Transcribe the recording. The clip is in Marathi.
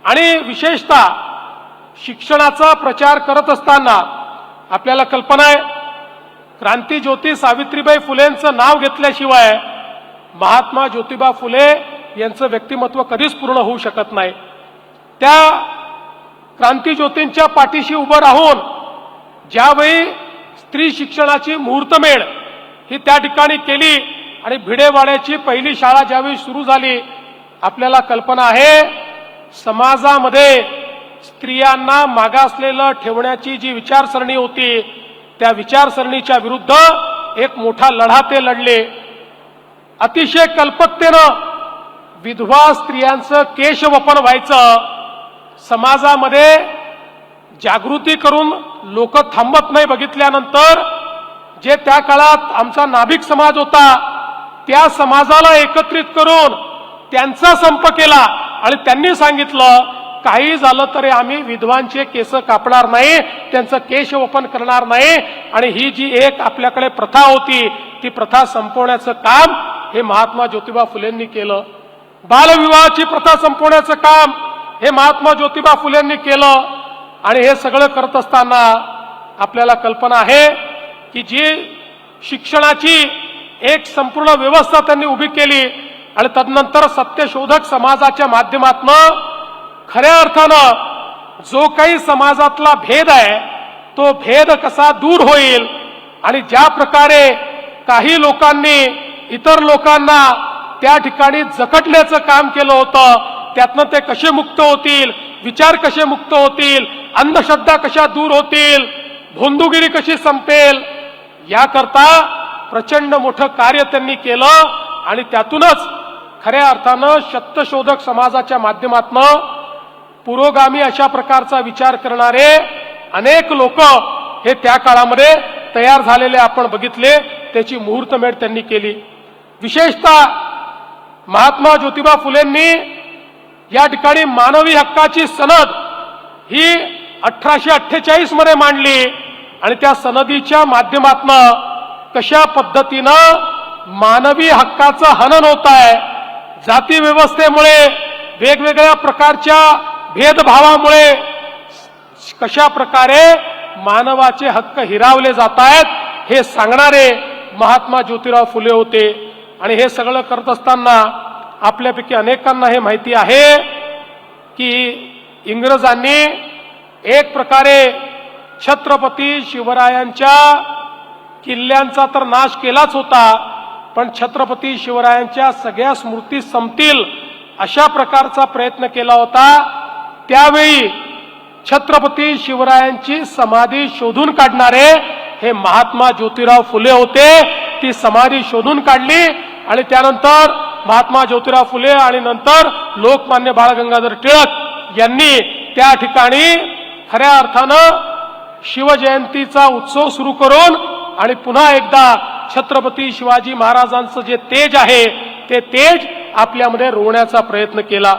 आणि विशेषतः शिक्षणाचा प्रचार करत असताना आपल्याला कल्पना आहे, क्रांतीज्योती सावित्रीबाई फुलेंचं नाव घेतल्याशिवाय महात्मा ज्योतिबा फुले यांचं व्यक्तिमत्व कधीच पूर्ण होऊ शकत नाही. त्या क्रांतीज्योतींच्या पाठीशी उभं राहून ज्यावेळी स्त्री शिक्षणाची मुहूर्तमेढ ही त्या ठिकाणी केली आणि भिडेवाड्याची पहिली शाळा ज्यावेळी सुरू झाली, आपल्याला कल्पना आहे समाजामध्ये स्त्रियांना मागासलेलं ठेवण्याची जी विचारसरणी होती त्या विचारसरणीच्या विरुद्ध एक मोठा लढा ते लढले. अतिशय कल्पकतेनं विधवा स्त्रियांचं केशवपन व्हायचं, समाजामध्ये जागृती करून लोक थांबत नाही बघितल्यानंतर जे त्या काळात आमचा नाभिक समाज होता त्या समाजाला एकत्रित करून त्यांचा संप केला आणि त्यांनी सांगितलं काही झालं तरी आम्ही विधवांचे केस कापणार नाही, त्यांचं केशवपन करणार नाही आणि ही जी एक आपल्याकडे प्रथा होती ती प्रथा संपवण्याचं काम हे महात्मा ज्योतिबा फुलेंनी केलं. बालविवाहाची प्रथा संपवण्याचं काम हे महात्मा ज्योतिबा फुलेंनी केलं. आणि हे सगळं करत असताना आपल्याला कल्पना आहे की जी शिक्षणाची एक संपूर्ण व्यवस्था त्यांनी उभी केली आणि तदनंतर सत्यशोधक समाजाच्या माध्यमातून खऱ्या अर्थानं जो काही समाजातला भेद आहे तो भेद कसा दूर होईल आणि ज्या प्रकारे काही लोकांनी इतर लोकांना त्या ठिकाणी जखटण्याचं काम केलं होतं त्यातनं ते कसे मुक्त होतील, विचार कसे मुक्त होतील, अंधश्रद्धा कशा दूर होतील, भोंदूगिरी कशी संपेल, याकरता प्रचंड मोठं कार्य त्यांनी केलं. आणि त्यातूनच खऱ्या अर्थानं सत्यशोधक समाजाच्या माध्यमातून पुरोगामी अशा प्रकारचा विचार करणारे अनेक लोक हे त्या काळामध्ये तयार झालेले आपण बघितले. त्याची मुहूर्तमेढ त्यांनी केली. विशेषतः महात्मा ज्योतिबा फुलेंनी या ठिकाणी मानवी हक्काची सनद ही 1848 मध्ये मांडली आणि त्या सनदीच्या माध्यमातून कशा पद्धतीनं मानवी हक्काचं हनन होत आहे, जाती व्यवस्थेमुळे वेगवेगळ्या प्रकारच्या भेदभावामुळे कशा प्रकारे मानवाचे हक्क हिरावले जात आहेत हे सांगणारे महात्मा ज्योतिराव फुले होते. आणि हे सगळं करत असताना आपल्यापैकी अनेकांना हे माहिती आहे की इंग्रजांनी एक प्रकारे छत्रपती शिवरायांच्या किल्ल्यांचा तर नाश केलाच होता, पण छत्रपती शिवरायांच्या सगळ्या स्मृती संपतील अशा प्रकारचा प्रयत्न केला होता. त्यावेळी छत्रपती शिवरायांची समाधी शोधून काढणारे हे महात्मा ज्योतिराव फुले होते. ती समाधी शोधून काढली आणि त्यानंतर महात्मा ज्योतिराव फुले आणि नंतर लोकमान्य बाळ गंगाधर टिळक यांनी त्या ठिकाणी खऱ्या अर्थानं शिवजयंतीचा उत्सव सुरू करून आणि पुन्हा एकदा छत्रपती शिवाजी महाराजांचं जे तेज आहे ते तेज आपल्यामध्ये रोवण्याचा प्रयत्न केला.